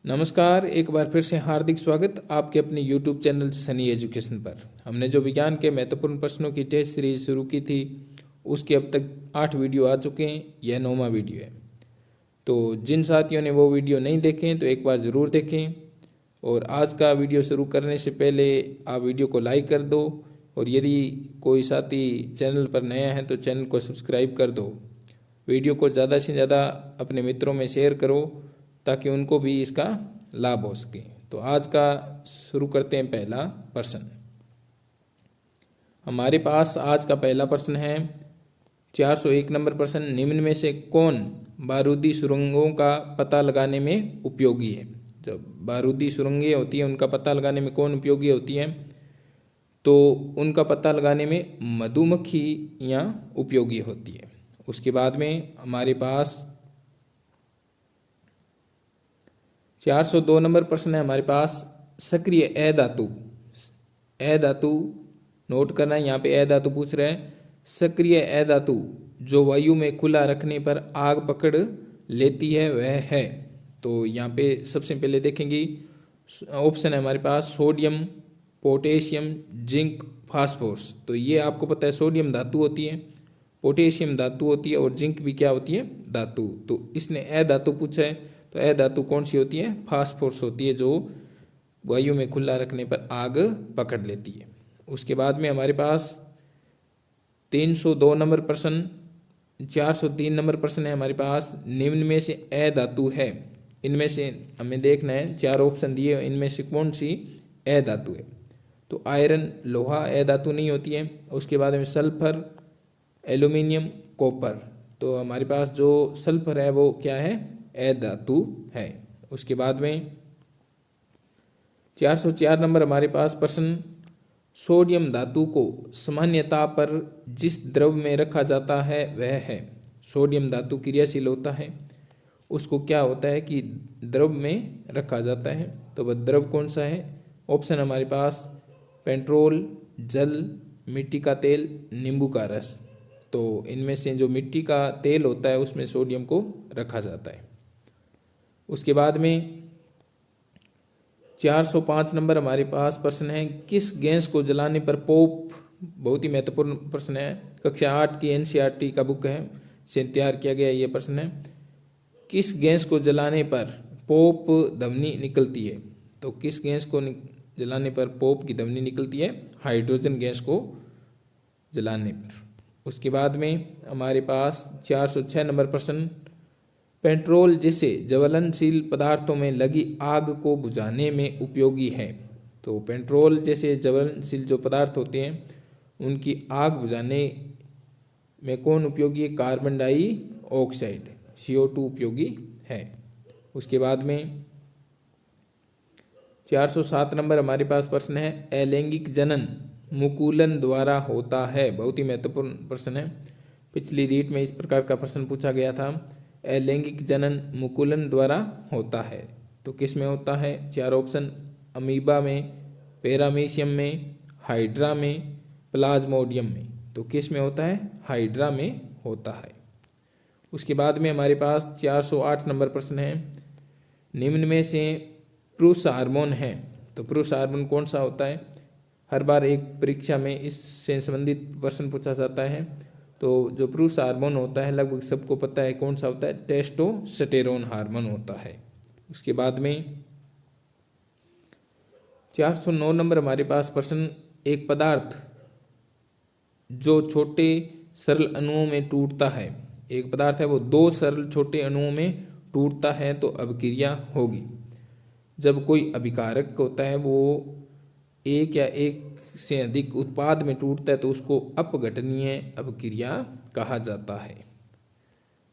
नमस्कार, एक बार फिर से हार्दिक स्वागत आपके अपने YouTube चैनल सनी एजुकेशन पर। हमने जो विज्ञान के महत्वपूर्ण प्रश्नों की टेस्ट सीरीज शुरू की थी उसके अब तक 8 वीडियो आ चुके हैं। यह 9वां वीडियो है। तो जिन साथियों ने वो वीडियो नहीं देखे तो एक बार ज़रूर देखें। और आज का वीडियो शुरू करने से पहले आप वीडियो को लाइक कर दो, और यदि कोई साथी चैनल पर नया है तो चैनल को सब्सक्राइब कर दो। वीडियो को ज़्यादा से ज़्यादा अपने मित्रों में शेयर करो ताकि उनको भी इसका लाभ हो सके। तो आज का शुरू करते हैं पहला प्रश्न। हमारे पास आज का पहला प्रश्न है 401 नंबर प्रश्न। निम्न में से कौन बारूदी सुरंगों का पता लगाने में उपयोगी है? जब बारूदी सुरंगें होती हैं उनका पता लगाने में कौन उपयोगी होती है? तो उनका पता लगाने में मधुमक्खियाँ उपयोगी होती है। उसके बाद में हमारे पास 402 नंबर प्रश्न है हमारे पास। सक्रिय ए धातु नोट करना है। यहाँ पे ए धातु पूछ रहे हैं। सक्रिय ए धातु जो वायु में खुला रखने पर आग पकड़ लेती है वह है। तो यहाँ पे सबसे पहले देखेंगे ऑप्शन है हमारे पास सोडियम, पोटेशियम, जिंक, फास्फोरस। तो ये आपको पता है सोडियम धातु होती है, पोटेशियम धातु होती है और जिंक भी क्या होती है? धातु। तो इसने ए धातु पूछा है, तो ए धातु कौन सी होती है? फास्फोरस होती है, जो वायु में खुला रखने पर आग पकड़ लेती है। उसके बाद में हमारे पास 302 नंबर प्रश्न, 403 नंबर प्रश्न है हमारे पास। निम्न में से ए धातु है, इनमें से हमें देखना है, 4 ऑप्शन दिए, इनमें से कौन सी ए धातु है? तो आयरन, लोहा ए धातु नहीं होती है। उसके बाद में सल्फर, एल्यूमिनियम, कॉपर। तो हमारे पास जो सल्फर है वो क्या है? ए धातु है। उसके बाद में 404 नंबर हमारे पास प्रश्न। सोडियम धातु को सामान्यता पर जिस द्रव में रखा जाता है वह है। सोडियम धातु क्रियाशील होता है, उसको क्या होता है कि द्रव में रखा जाता है। तो वह द्रव कौन सा है? ऑप्शन हमारे पास पेट्रोल, जल, मिट्टी का तेल, नींबू का रस। तो इनमें से जो मिट्टी का तेल होता है उसमें सोडियम को रखा जाता है। उसके बाद में 405 नंबर हमारे पास प्रश्न है। किस गैस को जलाने पर पॉप, बहुत ही महत्वपूर्ण प्रश्न है, कक्षा 8 की एनसीईआरटी का बुक है से तैयार किया गया ये प्रश्न है। किस गैस को जलाने पर पॉप ध्वनि निकलती है? तो किस गैस को जलाने पर पॉप की ध्वनि निकलती है? हाइड्रोजन गैस को जलाने पर। उसके बाद में हमारे पास 406 नंबर प्रश्न। पेट्रोल जैसे ज्वलनशील पदार्थों में लगी आग को बुझाने में उपयोगी है। तो पेट्रोल जैसे ज्वलनशील जो पदार्थ होते हैं उनकी आग बुझाने में कौन उपयोगी है? कार्बन डाइऑक्साइड, CO2 उपयोगी है। उसके बाद में 407 नंबर हमारे पास प्रश्न है। अलैंगिक जनन मुकुलन द्वारा होता है। बहुत ही महत्वपूर्ण प्रश्न है, पिछली रीट में इस प्रकार का प्रश्न पूछा गया था। अलैंगिक जनन मुकुलन द्वारा होता है तो किस में होता है? 4 ऑप्शन अमीबा में, पैरामीशियम में, हाइड्रा में, प्लाज्मोडियम में। तो किस में होता है? हाइड्रा में होता है। उसके बाद में हमारे पास 408 नंबर प्रश्न है। निम्न में से पुरुष हार्मोन है, तो पुरुष हार्मोन कौन सा होता है? हर बार एक परीक्षा में इससे संबंधित प्रश्न पूछा जाता है। तो जो पुरुष हार्मोन होता है लगभग सबको पता है कौन सा होता है? टेस्टोस्टेरोन हार्मोन होता है। उसके बाद में 409 नंबर हमारे पास प्रश्न। एक पदार्थ जो छोटे सरल अणुओं में टूटता है, एक पदार्थ है वो 2 सरल छोटे अणुओं में टूटता है तो अभिक्रिया होगी। जब कोई अभिकारक होता है वो एक या एक से अधिक उत्पाद में टूटता है तो उसको अपघटनीय अभिक्रिया कहा जाता है।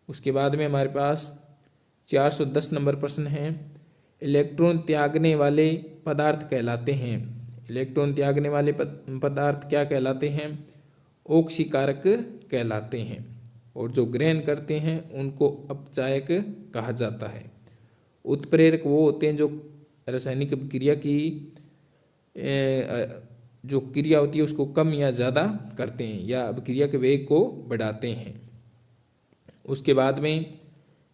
उसके बाद में हमारे पास 410 नंबर प्रश्न है। इलेक्ट्रॉन त्यागने वाले पदार्थ कहलाते हैं। इलेक्ट्रॉन त्यागने वाले पदार्थ क्या कहलाते हैं? ऑक्सीकारक कहलाते हैं। और जो ग्रहण करते हैं उनको अपचायक कहा जाता है। उत्प्रेरक वो होते हैं जो रासायनिक अभिक्रिया की जो क्रिया होती है उसको कम या ज़्यादा करते हैं या अभिक्रिया के वेग को बढ़ाते हैं। उसके बाद में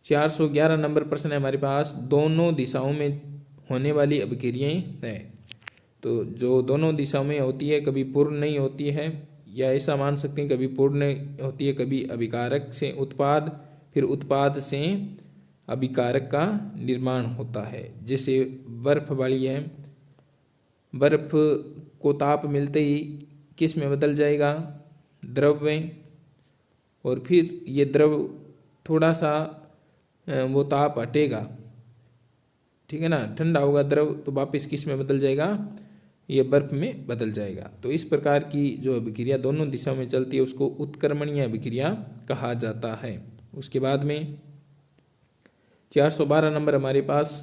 411 नंबर प्रश्न है हमारे पास। दोनों दिशाओं में होने वाली अभिक्रियाएं हैं। तो जो दोनों दिशाओं में होती है, कभी पूर्ण नहीं होती है, या ऐसा मान सकते हैं कभी पूर्ण होती है, कभी अभिकारक से उत्पाद, फिर उत्पाद से अभिकारक का निर्माण होता है। जैसे बर्फ वाली है, बर्फ को ताप मिलते ही किस में बदल जाएगा, द्रव में, और फिर ये द्रव थोड़ा सा वो ताप हटेगा, ठीक है ना, ठंडा होगा द्रव, तो वापस किस में बदल जाएगा, ये बर्फ में बदल जाएगा। तो इस प्रकार की जो अभिक्रिया दोनों दिशाओं में चलती है उसको उत्क्रमणीय अभिक्रिया कहा जाता है। उसके बाद में 412 नंबर हमारे पास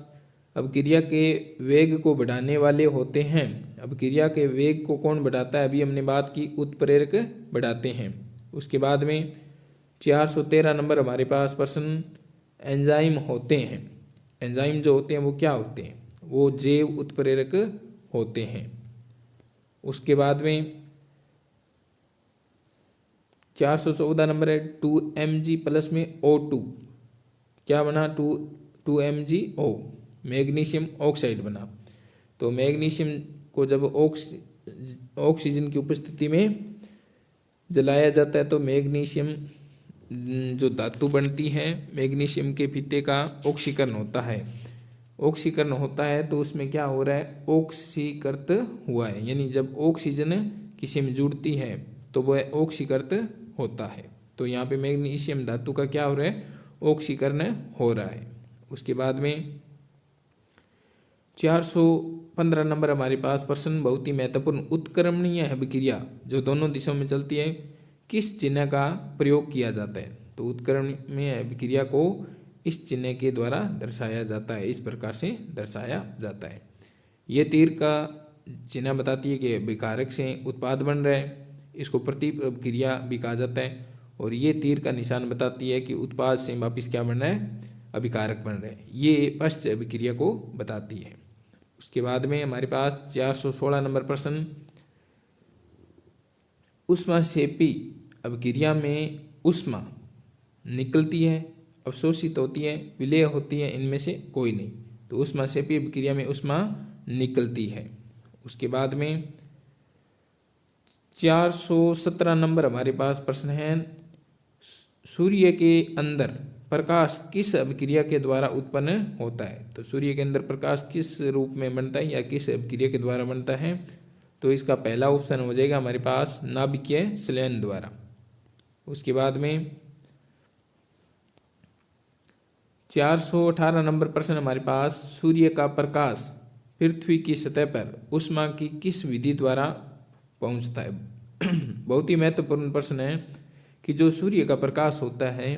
अभिक्रिया के वेग को बढ़ाने वाले होते हैं। अभिक्रिया के वेग को कौन बढ़ाता है, अभी हमने बात की उत्प्रेरक बढ़ाते हैं। उसके बाद में 413 नंबर हमारे पास प्रश्न एंजाइम होते हैं। एंजाइम जो होते हैं वो क्या होते हैं, वो जैव उत्प्रेरक होते हैं। उसके बाद में 414 नंबर है 2Mg प्लस में O2 क्या बना, 2MgO मैग्नीशियम ऑक्साइड बना। तो मैग्नीशियम को जब ऑक्सीजन की उपस्थिति में जलाया जाता है तो मैग्नीशियम जो धातु बनती है, मैग्नीशियम के फीते का ऑक्सीकरण होता है। ऑक्सीकरण होता है तो उसमें क्या हो रहा है, ऑक्सीकृत हुआ है, यानी जब ऑक्सीजन किसी में जुड़ती है तो वह ऑक्सीकृत होता है। तो यहाँ पे मैग्नीशियम धातु का क्या हो रहा है, ऑक्सीकरण हो रहा है। उसके बाद में 415 नंबर हमारे पास प्रश्न बहुत ही महत्वपूर्ण, उत्क्रमणीय अभिक्रिया जो दोनों दिशाओं में चलती है किस चिन्ह का प्रयोग किया जाता है। तो उत्क्रमणीय अभिक्रिया को इस चिन्ह के द्वारा दर्शाया जाता है, इस प्रकार से दर्शाया जाता है। ये तीर का चिन्ह बताती है कि अभिकारक से उत्पाद बन रहा है, इसको प्रति अभिक्रिया भी कहा जाता है। और ये तीर का निशान बताती है कि उत्पाद से वापिस क्या बन रहा है, अभिकारक बन रहा है। ये पश्च अभिक्रिया को बताती है। उसके बाद में हमारे पास 416 नंबर प्रश्न, ऊष्माक्षेपी अभिक्रिया में ऊष्मा निकलती है, अवशोषित होती है, विलेय होती है, इनमें से कोई नहीं। तो ऊष्माक्षेपी अभिक्रिया में ऊष्मा निकलती है। उसके बाद में 417 नंबर हमारे पास प्रश्न है, सूर्य के अंदर प्रकाश किस अभिक्रिया के द्वारा उत्पन्न होता है। तो सूर्य के अंदर प्रकाश किस रूप में बनता है या किस अभिक्रिया के द्वारा बनता है। तो इसका पहला ऑप्शन हो जाएगा हमारे पास नाभिकीय संलयन द्वारा। उसके बाद में 418 नंबर प्रश्न हमारे पास, सूर्य का प्रकाश पृथ्वी की सतह पर ऊष्मा की किस विधि द्वारा पहुंचता है। बहुत ही महत्वपूर्ण प्रश्न है कि जो सूर्य का प्रकाश होता है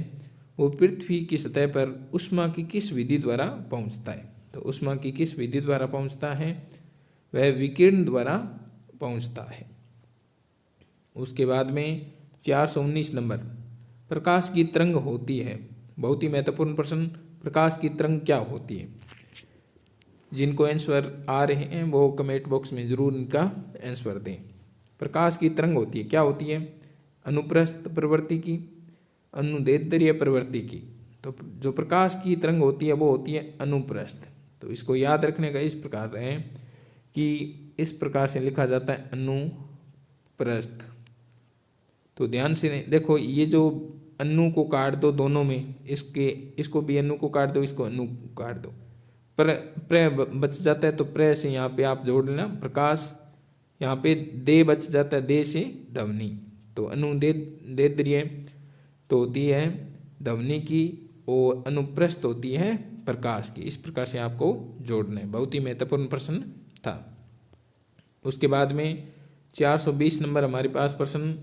वो पृथ्वी की सतह पर ऊष्मा की किस विधि द्वारा पहुंचता है। तो ऊष्मा की किस विधि द्वारा पहुंचता है, वह विकिरण द्वारा पहुंचता है। उसके बाद में 419 नंबर, प्रकाश की तरंग होती है। बहुत ही महत्वपूर्ण प्रश्न, प्रकाश की तरंग क्या होती है। जिनको आंसर आ रहे हैं वो कमेंट बॉक्स में जरूर इनका आंसर दें। प्रकाश की तरंग होती है, क्या होती है, अनुप्रस्थ प्रवृत्ति की, अनुदैर्ध्य प्रवृत्ति की। तो जो प्रकाश की तरंग होती है वो होती है अनुप्रस्थ। तो इसको याद रखने का इस प्रकार है कि इस प्रकार से लिखा जाता है अनुप्रस्थ। तो ध्यान से देखो, ये जो अनु को काट दो दोनों में, इसको भी अनु को काट दो, इसको अनु को काट दो, प्र बच जाता है। तो प्र से यहाँ पे आप जोड़ लेना प्रकाश, यहाँ पे दे बच जाता है, दे से ध्वनि। तो अनुदैर्ध्य तो होती है ध्वनि की और अनुप्रस्थ होती है प्रकाश की। इस प्रकार से आपको जोड़ना है। बहुत ही महत्वपूर्ण प्रश्न था। उसके बाद में 420 नंबर हमारे पास प्रश्न,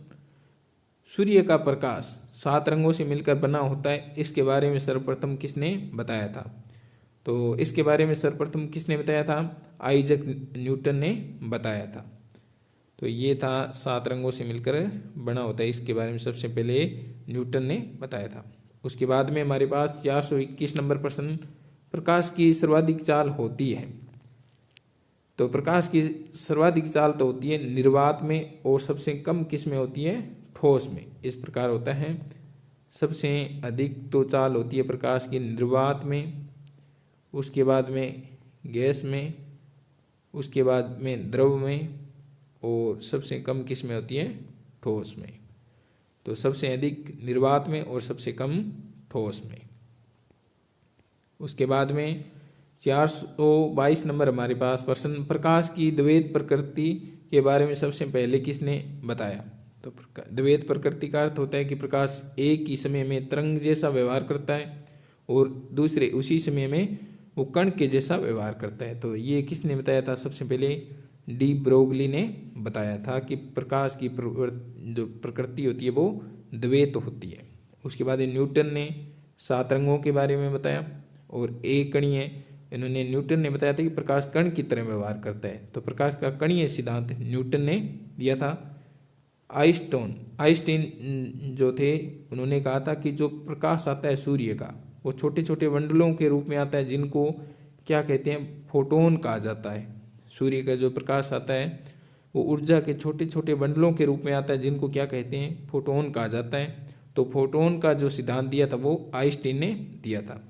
सूर्य का प्रकाश 7 रंगों से मिलकर बना होता है, इसके बारे में सर्वप्रथम किसने बताया था। तो इसके बारे में सर्वप्रथम किसने बताया था, आइजक न्यूटन ने बताया था। तो ये था 7 रंगों से मिलकर बना होता है, इसके बारे में सबसे पहले न्यूटन ने बताया था। उसके बाद में हमारे पास 421 नंबर प्रश्न, प्रकाश की सर्वाधिक चाल होती है। तो प्रकाश की सर्वाधिक चाल तो होती है निर्वात में और सबसे कम किस में होती है, ठोस में। इस प्रकार होता है, सबसे अधिक तो चाल होती है प्रकाश की निर्वात में, उसके बाद में गैस में, उसके बाद में द्रव में, और सबसे कम किस में होती है? ठोस में। तो सबसे अधिक निर्वात में और सबसे कम ठोस में। उसके बाद में 422 नंबर हमारे पास प्रश्न, प्रकाश की द्वैत प्रकृति के बारे में सबसे पहले किसने बताया? तो द्वैत प्रकृति का अर्थ होता है कि प्रकाश एक ही समय में तरंग जैसा व्यवहार करता है और दूसरे उसी समय में वो कण के जैसा व्यवहार करता है। तो ये किसने बताया था? सबसे पहले डी ब्रोगली ने बताया था कि प्रकाश की जो प्रकृति होती है वो द्वैत होती है। उसके बाद न्यूटन ने 7 रंगों के बारे में बताया, और एक कणीय, इन्होंने न्यूटन ने बताया था कि प्रकाश कण की तरह व्यवहार करता है। तो प्रकाश का कणीय सिद्धांत न्यूटन ने दिया था। आइंस्टीन जो थे, उन्होंने कहा था कि जो प्रकाश आता है सूर्य का, वो छोटे छोटे मंडलों के रूप में आता है, जिनको क्या कहते हैं? फोटोन कहा जाता है। सूर्य का जो प्रकाश आता है वो ऊर्जा के छोटे छोटे बंडलों के रूप में आता है, जिनको क्या कहते हैं? फोटोन कहा जाता है। तो फोटोन का जो सिद्धांत दिया था वो आइंस्टीन ने दिया था।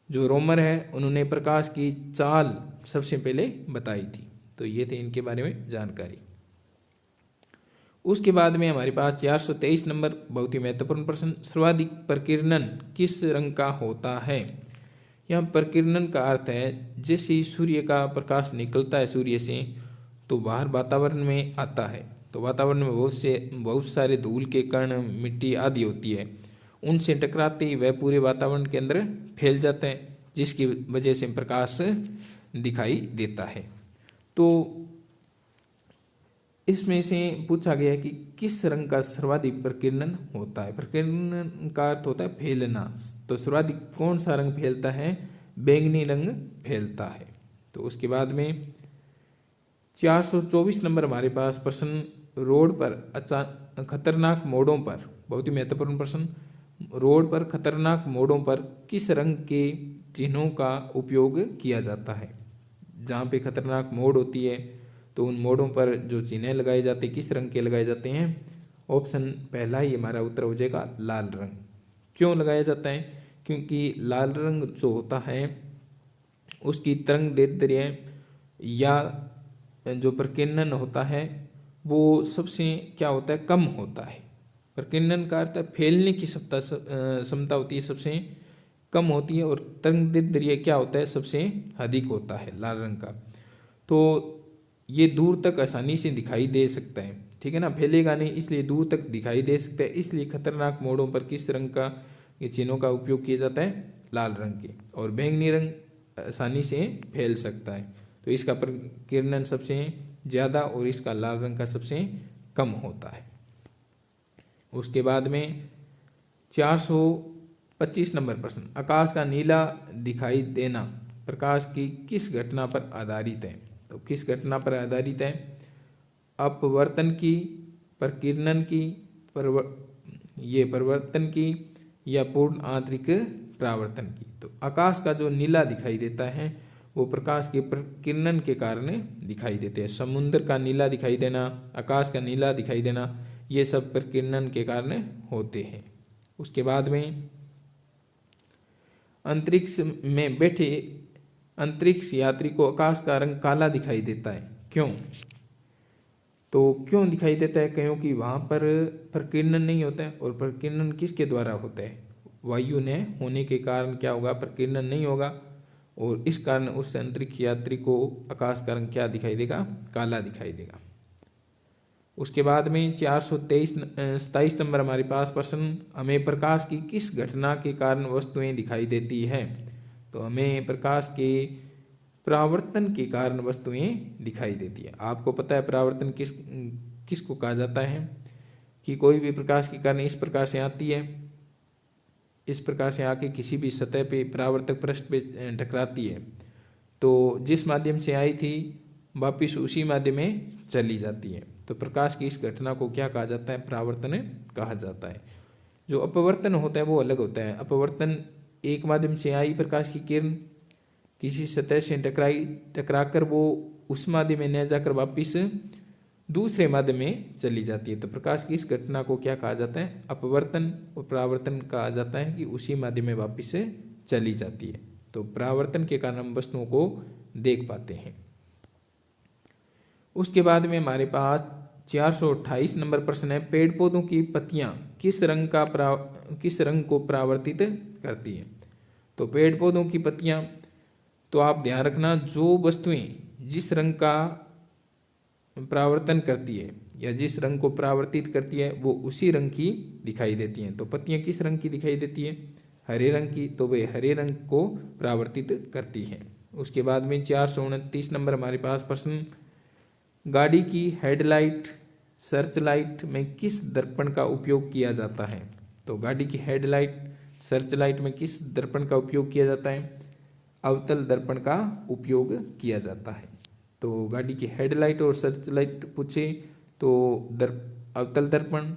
जो रोमर है, उन्होंने प्रकाश की चाल सबसे पहले बताई थी। तो ये थे इनके बारे में जानकारी। उसके बाद में हमारे पास 423 नंबर, बहुत ही महत्वपूर्ण प्रश्न, सर्वाधिक प्रकीर्णन किस रंग का होता है? यहाँ प्रकीर्णन का अर्थ है जैसे सूर्य का प्रकाश निकलता है सूर्य से, तो बाहर वातावरण में आता है, तो वातावरण में बहुत सारे धूल के कण, मिट्टी आदि होती है, उनसे टकराते ही वह पूरे वातावरण के अंदर फैल जाता है, जिसकी वजह से प्रकाश दिखाई देता है। तो इसमें से पूछा गया है कि किस रंग का सर्वाधिक प्रकीर्णन होता है? प्रकीर्णन का अर्थ होता है फैलना। तो सर्वाधिक कौन सा रंग फैलता है? बैंगनी रंग फैलता है। तो उसके बाद में 424 नंबर हमारे पास प्रश्न, रोड पर खतरनाक मोड़ों पर, बहुत ही महत्वपूर्ण प्रश्न, रोड पर खतरनाक मोड़ों पर किस रंग के चिन्हों का उपयोग किया जाता है? जहाँ पे खतरनाक मोड़ होती है तो उन मोड़ों पर जो चिन्ह लगाए जाते हैं किस रंग के लगाए जाते हैं? ऑप्शन पहला ही हमारा उत्तर हो जाएगा, लाल रंग। क्यों लगाया जाता है? क्योंकि लाल रंग जो होता है उसकी तरंग दैर्ध्य या जो प्रकीर्णन होता है वो सबसे क्या होता है? कम होता है। प्रकीर्णन का अर्थ है फैलने की क्षमता होती है सबसे कम होती है, और तरंग दैर्ध्य क्या होता है? सबसे अधिक होता है लाल रंग का। तो ये दूर तक आसानी से दिखाई दे सकता है, ठीक है ना, फैलेगा नहीं, इसलिए दूर तक दिखाई दे सकता है। इसलिए खतरनाक मोड़ों पर किस रंग का ये चिन्हों का उपयोग किया जाता है? लाल रंग के। और बैंगनी रंग आसानी से फैल सकता है, तो इसका प्रकीर्णन सबसे ज़्यादा और इसका लाल रंग का सबसे कम होता है। उसके बाद में 425 नंबर प्रश्न, आकाश का नीला दिखाई देना प्रकाश की किस घटना पर आधारित है? तो किस घटना पर आधारित है? अपवर्तन की, प्रकीर्णन की, परिवर्तन की, या पूर्ण आंतरिक परावर्तन की। तो आकाश का जो नीला दिखाई देता है वो प्रकाश के प्रकीर्णन के कारण दिखाई देते हैं। समुद्र का नीला दिखाई देना, आकाश का नीला दिखाई देना, ये सब प्रकीर्णन के कारण होते हैं। उसके बाद में अंतरिक्ष में बैठे अंतरिक्ष यात्री को आकाश का रंग काला दिखाई देता है, क्यों? तो क्यों दिखाई देता है? क्योंकि वहाँ पर प्रकीर्णन नहीं होता है, और प्रकीर्णन किसके द्वारा होता है? वायु ने होने के कारण क्या होगा? प्रकीर्णन नहीं होगा, और इस कारण उस अंतरिक्ष यात्री को आकाश का रंग क्या दिखाई देगा? काला दिखाई देगा। उसके बाद में 427 नंबर हमारे पास प्रश्न, हमें प्रकाश की किस घटना के कारण वस्तुएं दिखाई देती है? तो हमें प्रकाश के परावर्तन के कारण वस्तुएं दिखाई देती है। आपको पता है परावर्तन किसको कहा जाता है? कि कोई भी प्रकाश के कारण इस प्रकार से आती है, इस प्रकार से आके किसी भी सतह पे परावर्तक पृष्ठ पे टकराती है, तो जिस माध्यम से आई थी वापिस उसी माध्यम में चली जाती है। तो प्रकाश की इस घटना को क्या कहा जाता है? परावर्तन कहा जाता है। जो अपवर्तन होता है वो अलग होता है। अपवर्तन एक माध्यम से आई प्रकाश की किरण किसी सतह से टकराकर वो उस माध्यम में न जाकर वापिस दूसरे माध्यम में चली जाती है। तो प्रकाश की इस घटना को क्या कहा जाता है? अपवर्तन। और परावर्तन कहा जाता है कि उसी माध्यम में वापिस चली जाती है। तो परावर्तन के कारण हम वस्तुओं को देख पाते हैं। उसके बाद में हमारे पास 428 नंबर प्रश्न है, पेड़ पौधों की पत्तियां किस रंग को परावर्तित करती है। तो पेड़ पौधों की पत्तियां, तो आप ध्यान रखना, जो वस्तुएं जिस रंग का परावर्तन करती है या जिस रंग को परावर्तित करती है वो उसी रंग की दिखाई देती हैं। तो पत्तियां किस रंग की दिखाई देती है, हरे रंग की, तो वे हरे रंग को परावर्तित करती हैं। उसके बाद में 429 नंबर हमारे पास प्रश्न, गाड़ी की हेडलाइट सर्च लाइट में किस दर्पण का उपयोग किया जाता है। तो गाड़ी की हेडलाइट सर्च लाइट में किस दर्पण का उपयोग किया जाता है, अवतल दर्पण का उपयोग किया जाता है। तो गाड़ी की हेडलाइट और सर्च लाइट पूछे तो अवतल दर्पण,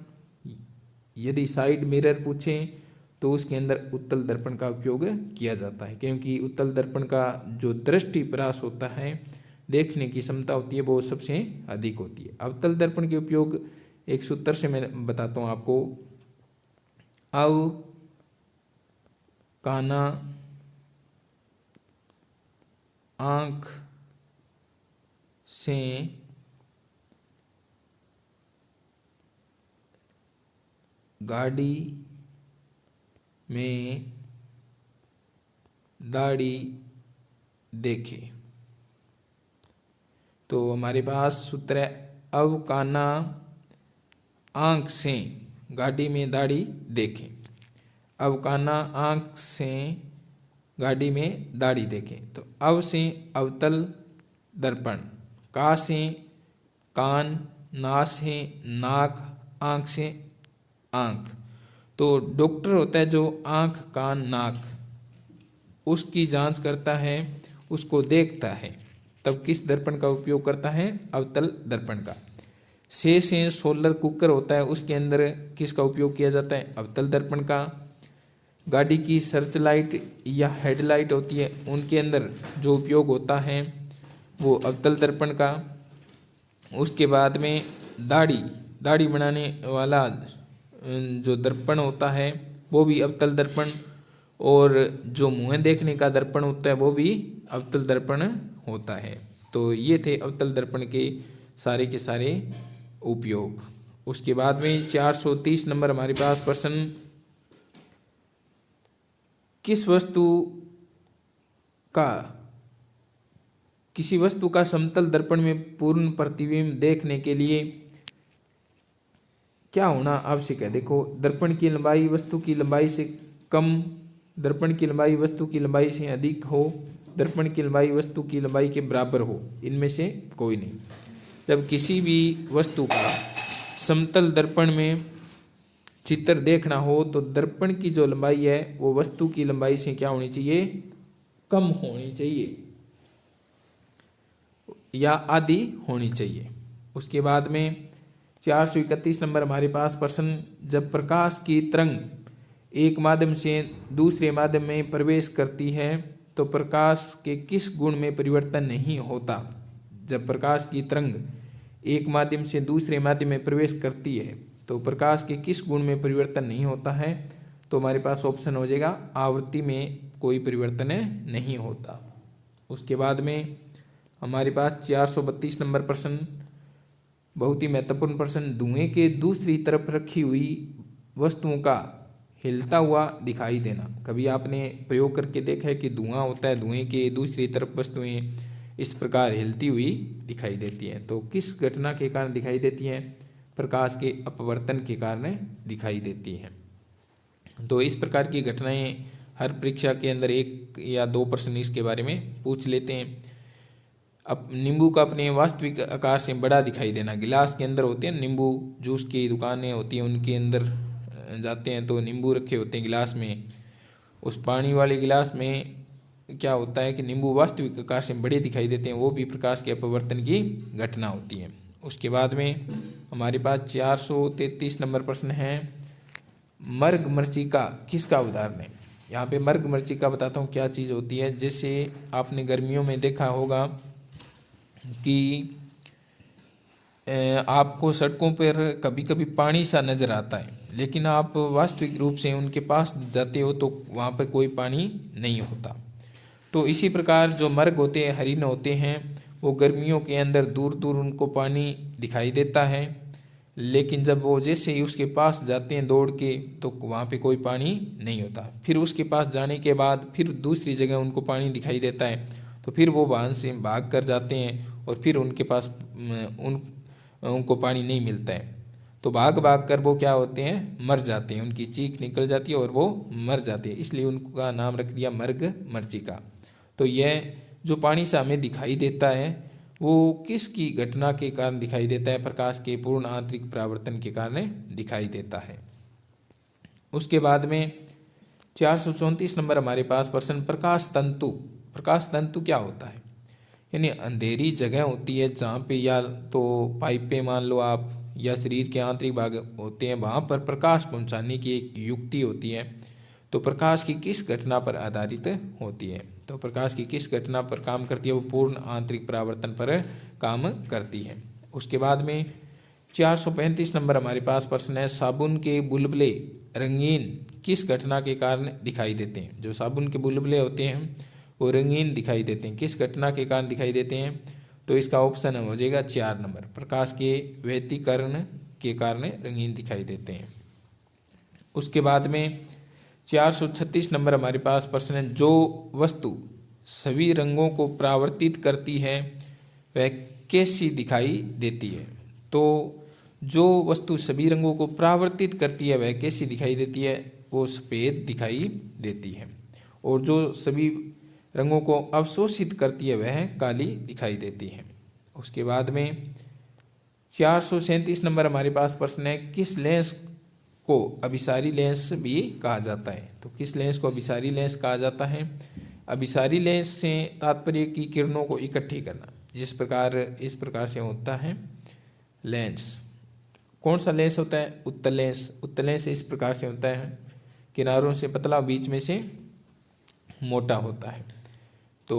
यदि साइड मिरर पूछे तो उसके अंदर उत्तल दर्पण का उपयोग किया जाता है, क्योंकि उत्तल दर्पण का जो दृष्टि प्रयास होता है, देखने की क्षमता होती है, वो सबसे अधिक होती है। अवतल दर्पण के उपयोग एक सूत्र से मैं बताता हूँ आपको, अव काना आंख से गाड़ी में दाढ़ी देखे। तो हमारे पास सूत्र है, अवकाना आंख से गाड़ी में दाढ़ी देखें। अवकाना आंख से गाड़ी में दाढ़ी देखें। तो अव से अवतल दर्पण, का से कान, ना से नाक, आंख से आंख। तो डॉक्टर होता है जो आंख कान नाक उसकी जांच करता है, उसको देखता है, तब किस दर्पण का उपयोग करता है, अवतल दर्पण का। से सोलर कुकर होता है, उसके अंदर किसका उपयोग किया जाता है, अवतल दर्पण का। गाड़ी की सर्च लाइट या हेडलाइट होती है, उनके अंदर जो उपयोग होता है वो अवतल दर्पण का। उसके बाद में दाढ़ी बनाने वाला जो दर्पण होता है वो भी अवतल दर्पण, और जो मुंह देखने का दर्पण होता है वो भी अवतल दर्पण होता है। तो ये थे अवतल दर्पण के सारे उपयोग। उसके बाद में 430 नंबर हमारे पास प्रश्न, किसी वस्तु का समतल दर्पण में पूर्ण प्रतिबिंब देखने के लिए क्या होना आवश्यक है। देखो, दर्पण की लंबाई वस्तु की लंबाई से कम, दर्पण की लंबाई वस्तु की लंबाई से अधिक हो, दर्पण की लंबाई वस्तु की लंबाई के बराबर हो, इनमें से कोई नहीं। जब किसी भी वस्तु का समतल दर्पण में चित्र देखना हो तो दर्पण की जो लंबाई है वो वस्तु की लंबाई से क्या होनी चाहिए, कम होनी चाहिए या आधी होनी चाहिए। उसके बाद में 431 नंबर हमारे पास प्रश्न, जब प्रकाश की तरंग एक माध्यम से दूसरे माध्यम में प्रवेश करती है तो प्रकाश के किस गुण में परिवर्तन नहीं होता। जब प्रकाश की तरंग एक माध्यम से दूसरे माध्यम में प्रवेश करती है तो प्रकाश के किस गुण में परिवर्तन नहीं होता है। तो हमारे पास ऑप्शन हो जाएगा, आवृत्ति में कोई परिवर्तन नहीं होता। उसके बाद में हमारे पास 432 नंबर प्रश्न, बहुत ही महत्वपूर्ण प्रश्न, धुएं के दूसरी तरफ रखी हुई वस्तुओं का हिलता हुआ दिखाई देना। कभी आपने प्रयोग करके देखा है कि धुआं होता है, धुएं के दूसरी तरफ वस्तुएं इस प्रकार हिलती हुई दिखाई देती हैं। तो किस घटना के कारण दिखाई देती हैं, प्रकाश के अपवर्तन के कारण दिखाई देती हैं। तो इस प्रकार की घटनाएं हर परीक्षा के अंदर 1 या 2 प्रश्न इसके बारे में पूछ लेते हैं। अब नींबू का अपने वास्तविक आकार से बड़ा दिखाई देना, गिलास के अंदर होते हैं नींबू, जूस की दुकानें होती हैं उनके अंदर जाते हैं तो नींबू रखे होते हैं गिलास में, उस पानी वाले गिलास में क्या होता है कि नींबू वास्तविक आकार से बड़े दिखाई देते हैं, वो भी प्रकाश के अपवर्तन की घटना होती है। उसके बाद में हमारे पास 433 नंबर प्रश्न है, मर्ग मरीचिका किसका उदाहरण है। यहाँ पे मर्ग मरीचिका बताता हूँ क्या चीज़ होती है। जैसे आपने गर्मियों में देखा होगा कि आपको सड़कों पर कभी कभी पानी सा नज़र आता है, लेकिन आप वास्तविक रूप से उनके पास जाते हो तो वहाँ पर कोई पानी नहीं होता। तो इसी प्रकार जो मर्ग होते हैं, हरिण होते हैं, वो गर्मियों के अंदर दूर दूर उनको पानी दिखाई देता है, लेकिन जब वो जैसे ही उसके पास जाते हैं दौड़ के तो वहाँ पे कोई पानी नहीं होता। फिर उसके पास जाने के बाद फिर दूसरी जगह उनको पानी दिखाई देता है, तो फिर वो वहाँ से भाग कर जाते हैं और फिर उनके पास उनको पानी नहीं मिलता है। तो भाग भाग कर वो क्या होते हैं, मर जाते हैं, उनकी चीख निकल जाती है और वो मर जाते हैं, इसलिए उनका नाम रख दिया मर्ग मरीचिका। तो यह जो पानी से हमें दिखाई देता है वो किसकी घटना के कारण दिखाई देता है, प्रकाश के पूर्ण आंतरिक परावर्तन के कारण दिखाई देता है। उसके बाद में 434 नंबर हमारे पास प्रश्न, प्रकाश तंतु। प्रकाश तंतु क्या होता है? यानी अंधेरी जगह होती है जहाँ पे या तो पाइपें मान लो आप, या शरीर के आंतरिक भाग होते हैं, वहाँ पर प्रकाश पहुँचाने की एक युक्ति होती है। तो प्रकाश की किस घटना पर आधारित होती है? तो प्रकाश की किस घटना पर काम करती है? वो पूर्ण आंतरिक परावर्तन पर काम करती है। उसके बाद में 435 नंबर हमारे पास प्रश्न है, साबुन के बुलबुले रंगीन किस घटना के कारण दिखाई देते हैं? जो साबुन के बुलबुले होते हैं वो रंगीन दिखाई देते हैं, किस घटना के कारण दिखाई देते हैं? तो इसका ऑप्शन हो जाएगा 4 नंबर, प्रकाश के व्यतिकरण के कारण रंगीन दिखाई देते हैं। उसके बाद में 436 नंबर हमारे पास प्रश्न है, जो वस्तु सभी रंगों को परावर्तित करती है वह कैसी दिखाई देती है? तो जो वस्तु सभी रंगों को परावर्तित करती है वह कैसी दिखाई देती है? वो सफ़ेद दिखाई देती है। और जो सभी रंगों को अवशोषित करती है वह काली दिखाई देती है। उसके बाद में 437 नंबर हमारे पास प्रश्न है, किस लेंस को अभिसारी लेंस भी कहा जाता है? तो किस लेंस को अभिसारी लेंस कहा जाता है? अभिसारी लेंस से तात्पर्य की किरणों को इकट्ठी करना, इस प्रकार से होता है लेंस। कौन सा लेंस होता है? उत्तल लेंस। उत्तल लेंस इस प्रकार से होता है, किनारों से पतला, बीच में से मोटा होता है। तो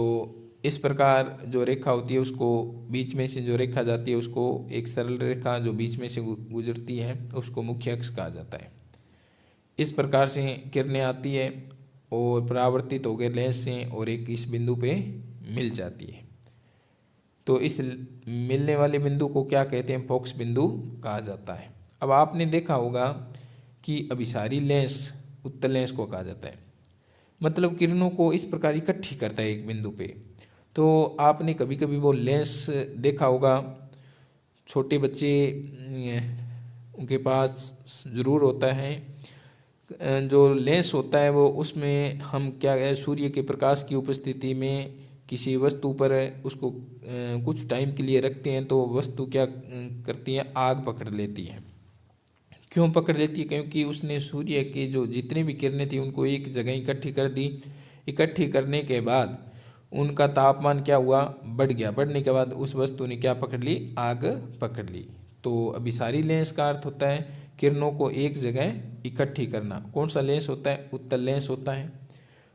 इस प्रकार जो रेखा होती है उसको, बीच में से जो रेखा जाती है उसको, एक सरल रेखा जो बीच में से गुजरती है उसको मुख्य अक्ष कहा जाता है। इस प्रकार से किरणें आती है और परावर्तित होकर लेंस से और एक इस बिंदु पे मिल जाती है। तो इस मिलने वाले बिंदु को क्या कहते हैं? फोकस बिंदु कहा जाता है। अब आपने देखा होगा कि अभिसारी लेंस उत्तल लेंस को कहा जाता है, मतलब किरणों को इस प्रकार इकट्ठी करता है एक बिंदु पे। तो आपने कभी कभी वो लेंस देखा होगा, छोटे बच्चे उनके पास ज़रूर होता है, जो लेंस होता है वो, उसमें हम क्या है, सूर्य के प्रकाश की उपस्थिति में किसी वस्तु पर उसको कुछ टाइम के लिए रखते हैं तो वस्तु क्या करती है, आग पकड़ लेती है। क्यों पकड़ लेती है? क्योंकि उसने सूर्य के जो जितने भी किरणें थी उनको एक जगह इकट्ठी कर दी। इकट्ठी करने के बाद उनका तापमान क्या हुआ, बढ़ गया। बढ़ने के बाद उस वस्तु ने क्या पकड़ ली, आग पकड़ ली। तो अभिसारी लेंस का अर्थ होता है किरणों को एक जगह इकट्ठी करना। कौन सा लेंस होता है? उत्तल लेंस होता है।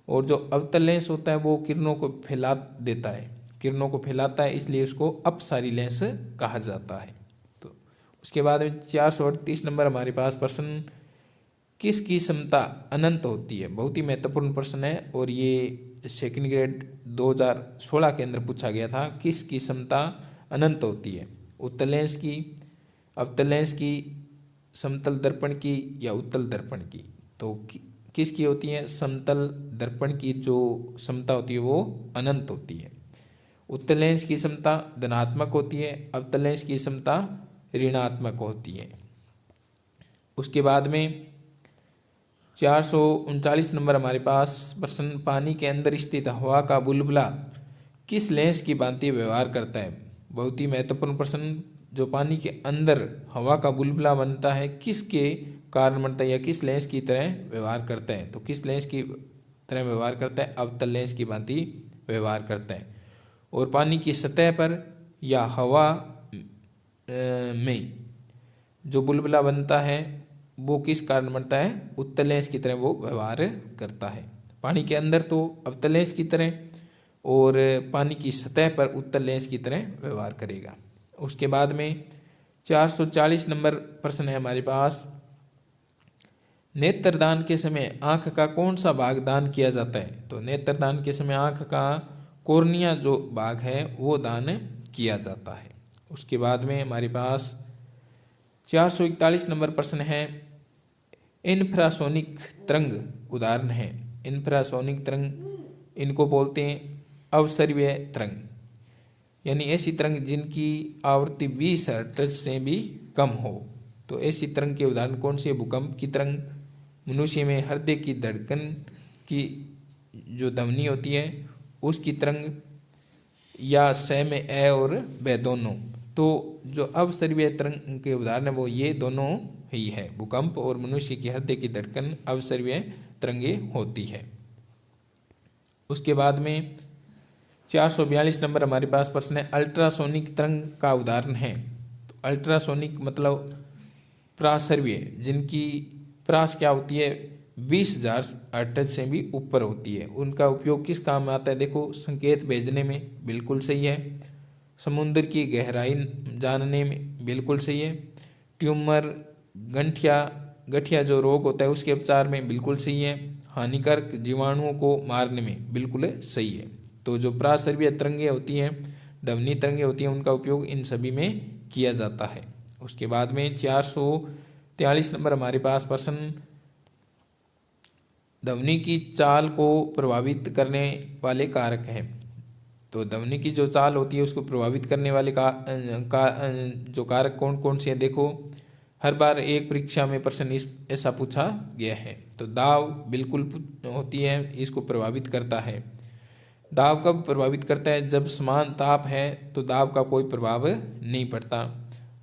और जो अवतल लेंस होता है वो किरणों को फैला देता है, किरणों को फैलाता है, इसलिए उसको अपसारी लेंस कहा जाता है। तो उसके बाद में 438 नंबर हमारे पास प्रश्न, किसकी क्षमता अनंत होती है? बहुत ही महत्वपूर्ण प्रश्न है और ये सेकंड ग्रेड 2016 के अंदर पूछा गया था। किसकी क्षमता अनंत होती है? उत्तल लेंस की, अवतल लेंस की, समतल दर्पण की या उत्तल दर्पण की? तो किसकी होती है? समतल दर्पण की जो क्षमता होती है वो अनंत होती है। उत्तल लेंस की क्षमता धनात्मक होती है, अवतल लेंस की क्षमता ऋणात्मक होती है। उसके बाद में 439 नंबर हमारे पास प्रश्न, पानी के अंदर स्थित हवा का बुलबुला किस लेंस की भांति व्यवहार करता है? बहुत ही महत्वपूर्ण प्रश्न। जो पानी के अंदर हवा का बुलबुला बनता है किसके कारण बनता है या किस लेंस की तरह व्यवहार करता है? तो किस लेंस की तरह व्यवहार करता है? अवतल लेंस की भांति व्यवहार करता है। और पानी की सतह पर या हवा में जो बुलबुला बनता है वो किस कारण बनता है? उत्तल लेंस की तरह वो व्यवहार करता है। पानी के अंदर तो अवतल लेंस की तरह और पानी की सतह पर उत्तल लेंस की तरह व्यवहार करेगा। उसके बाद में 440 नंबर प्रश्न है हमारे पास, नेत्रदान के समय आंख का कौन सा भाग दान किया जाता है? तो नेत्रदान के समय आंख का कॉर्निया जो भाग है वो दान किया जाता है। उसके बाद में हमारे पास 441 नंबर प्रश्न है, इंफ्रासोनिक तरंग उदाहरण है। इंफ्रासोनिक तरंग इनको बोलते हैं अवसर्वीय तरंग, यानी ऐसी तरंग जिनकी आवृत्ति 20 हर्ट्ज से भी कम हो। तो ऐसी तरंग के उदाहरण कौन से? भूकंप की तरंग, मनुष्य में हृदय की धड़कन की जो ध्वनि होती है उसकी तरंग, या स में ए और ब दोनों। तो जो अवसर्वीय तरंग के उदाहरण है वो ये दोनों ही है, भूकंप और मनुष्य की हृदय की धड़कन अवसर्वीय तरंगें होती है। उसके बाद में 442 नंबर हमारे पास प्रश्न है, अल्ट्रासोनिक तरंग का उदाहरण है। तो अल्ट्रासोनिक मतलब प्रासर्वीय, जिनकी प्रास क्या होती है 20,000 हर्ट्ज से भी ऊपर होती है। उनका उपयोग किस काम में आता है? देखो, संकेत भेजने में, बिल्कुल सही है। समुद्र की गहराई जानने में, बिल्कुल सही है। ट्यूमर, गठिया जो रोग होता है उसके उपचार में, बिल्कुल सही है। हानिकारक जीवाणुओं को मारने में, बिल्कुल सही है। तो जो प्रासर्वीय तरंगें होती हैं, ध्वनि तरंगें होती हैं, उनका उपयोग इन सभी में किया जाता है। उसके बाद में 443 नंबर हमारे पास प्रश्न, ध्वनि की चाल को प्रभावित करने वाले कारक हैं। तो ध्वनि की जो चाल होती है उसको प्रभावित करने वाले जो कारक कौन कौन से हैं? देखो, हर बार एक परीक्षा में प्रश्न ऐसा पूछा गया है। तो दाब बिल्कुल होती है, इसको प्रभावित करता है। दाब कब प्रभावित करता है? जब समान ताप है तो दाब का कोई प्रभाव नहीं पड़ता।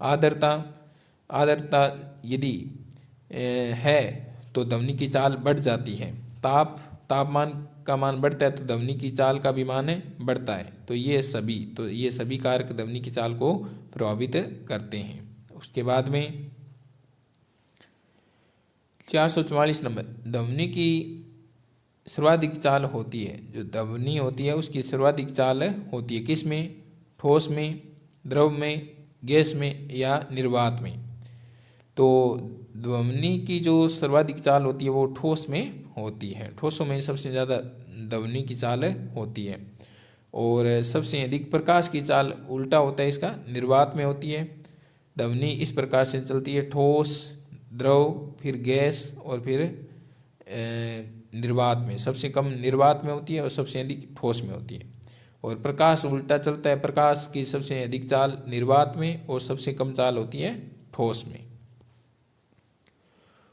आर्द्रता यदि है तो ध्वनि की चाल बढ़ जाती है। तापमान का मान बढ़ता है तो ध्वनि की चाल का भी मान बढ़ता है। तो ये सभी कारक ध्वनि की चाल को प्रभावित करते हैं। उसके बाद में 444 नंबर, ध्वनि की सर्वाधिक चाल होती है। जो ध्वनि होती है उसकी सर्वाधिक चाल होती है किस में? ठोस में, द्रव में, गैस में या निर्वात में। तो ध्वनि की जो सर्वाधिक चाल होती है वो ठोस में होती है। ठोसों में सबसे ज़्यादा ध्वनि की चाल होती है। और सबसे अधिक प्रकाश की चाल उल्टा होता है इसका, निर्वात में होती है। ध्वनि इस प्रकार से चलती है, ठोस, द्रव, फिर गैस और फिर निर्वात में। सबसे कम निर्वात में होती है और सबसे अधिक ठोस में होती है। और प्रकाश उल्टा चलता है, प्रकाश की सबसे अधिक चाल निर्वात में और सबसे कम चाल होती है ठोस में।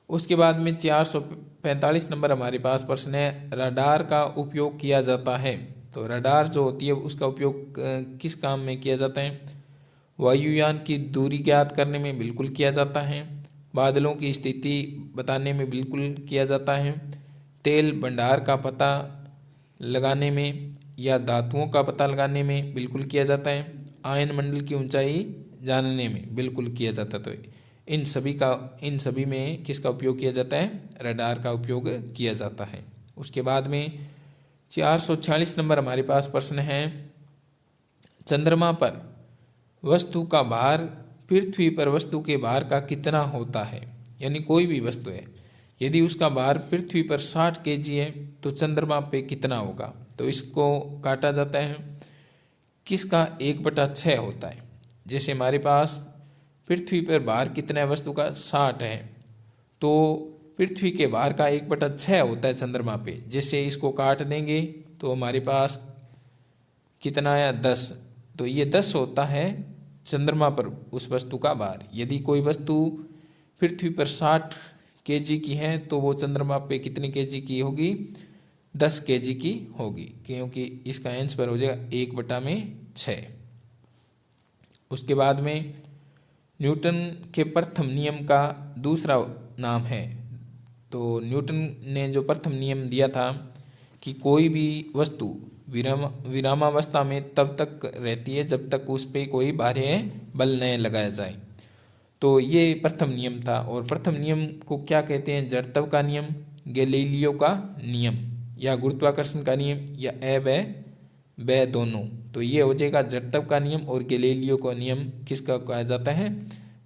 उसके बाद में 445 नंबर हमारे पास प्रश्न है, रडार का उपयोग किया जाता है। तो रडार जो होती है उसका उपयोग किस काम में किया जाता है? वायुयान की दूरी ज्ञात करने में बिल्कुल किया जाता है। बादलों की स्थिति बताने में बिल्कुल किया जाता है। तेल भंडार का पता लगाने में या धातुओं का पता लगाने में बिल्कुल किया जाता है। आयन मंडल की ऊंचाई जानने में बिल्कुल किया जाता है। तो इन सभी में किसका उपयोग किया जाता है? रडार का उपयोग किया जाता है। उसके बाद में 446 नंबर हमारे पास प्रश्न है, चंद्रमा पर वस्तु का भार पृथ्वी पर वस्तु के भार का कितना होता है? यानी कोई भी वस्तु है, यदि उसका भार पृथ्वी पर 60 kg है तो चंद्रमा पे कितना होगा? तो इसको काटा जाता है, किसका 1/6 होता है। जैसे हमारे पास पृथ्वी पर भार कितना है वस्तु का? 60 है, तो पृथ्वी के भार का 1/6 होता है चंद्रमा पे। जैसे इसको काट देंगे तो हमारे पास कितना आया? 10। तो ये 10 होता है चंद्रमा पर उस वस्तु का भार। यदि कोई वस्तु पृथ्वी पर 60 kg की है तो वो चंद्रमा पे कितने kg की होगी? 10 kg की होगी, क्योंकि इसका आंसर हो जाएगा 1/6। उसके बाद में न्यूटन के प्रथम नियम का दूसरा नाम है। तो न्यूटन ने जो प्रथम नियम दिया था कि कोई भी वस्तु विरामावस्था में तब तक रहती है जब तक उस पर कोई बाह्य बल न लगाया जाए। तो ये प्रथम नियम था। और प्रथम नियम को क्या कहते हैं? जड़त्व का नियम, गैलीलियो का नियम, या गुरुत्वाकर्षण का नियम, या ब दोनों। तो ये हो जाएगा जड़त्व का नियम और गैलीलियो का नियम किसका कहा जाता है?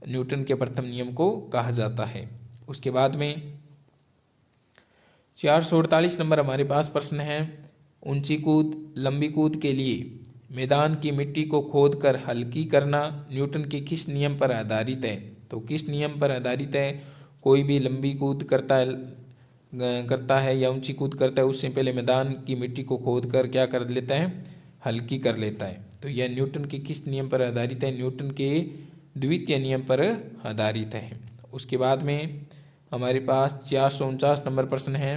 न्यूटन के प्रथम नियम को कहा जाता है। उसके बाद में 448 नंबर हमारे पास प्रश्न है, ऊंची कूद लंबी कूद के लिए मैदान की मिट्टी को खोदकर हल्की करना न्यूटन के किस नियम पर आधारित है। तो किस नियम पर आधारित है। कोई भी लंबी कूद करता है या ऊंची कूद करता है, उससे पहले मैदान की मिट्टी को खोदकर क्या कर लेता है, हल्की कर लेता है। तो यह न्यूटन के किस नियम पर आधारित है, न्यूटन के द्वितीय नियम पर आधारित है। उसके बाद में हमारे पास 449 नंबर प्रश्न है,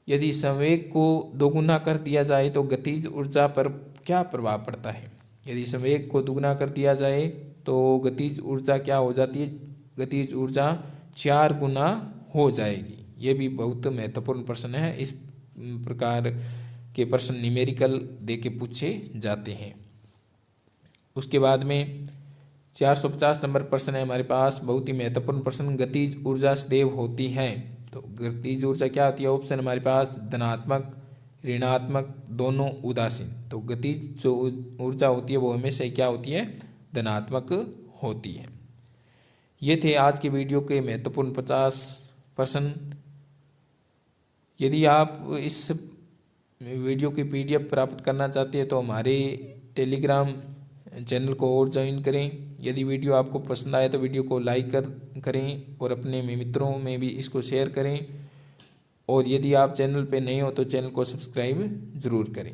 यदि संवेग को दोगुना कर दिया जाए तो गतिज ऊर्जा पर क्या प्रभाव पड़ता है। यदि संवेग को दोगुना कर दिया जाए तो गतिज ऊर्जा क्या हो जाती है, गतिज ऊर्जा 4 गुना हो जाएगी। ये भी बहुत महत्वपूर्ण प्रश्न है। इस प्रकार के प्रश्न न्यूमेरिकल दे के पूछे जाते हैं। उसके बाद में 450 नंबर प्रश्न है हमारे पास, बहुत ही महत्वपूर्ण प्रश्न, गतिज ऊर्जा सदैव होती है। तो गतिज ऊर्जा क्या होती है, ऑप्शन हमारे पास धनात्मक, ऋणात्मक, दोनों, उदासीन। तो गतिज जो ऊर्जा होती है वो हमेशा क्या होती है, धनात्मक होती है। ये थे आज की वीडियो के महत्वपूर्ण 50 प्रश्न। यदि आप इस वीडियो की PDF प्राप्त करना चाहते हैं तो हमारे टेलीग्राम चैनल को और ज्वाइन करें। यदि वीडियो आपको पसंद आए तो वीडियो को लाइक करें और अपने मित्रों में भी इसको शेयर करें। और यदि आप चैनल पे नए हो तो चैनल को सब्सक्राइब ज़रूर करें।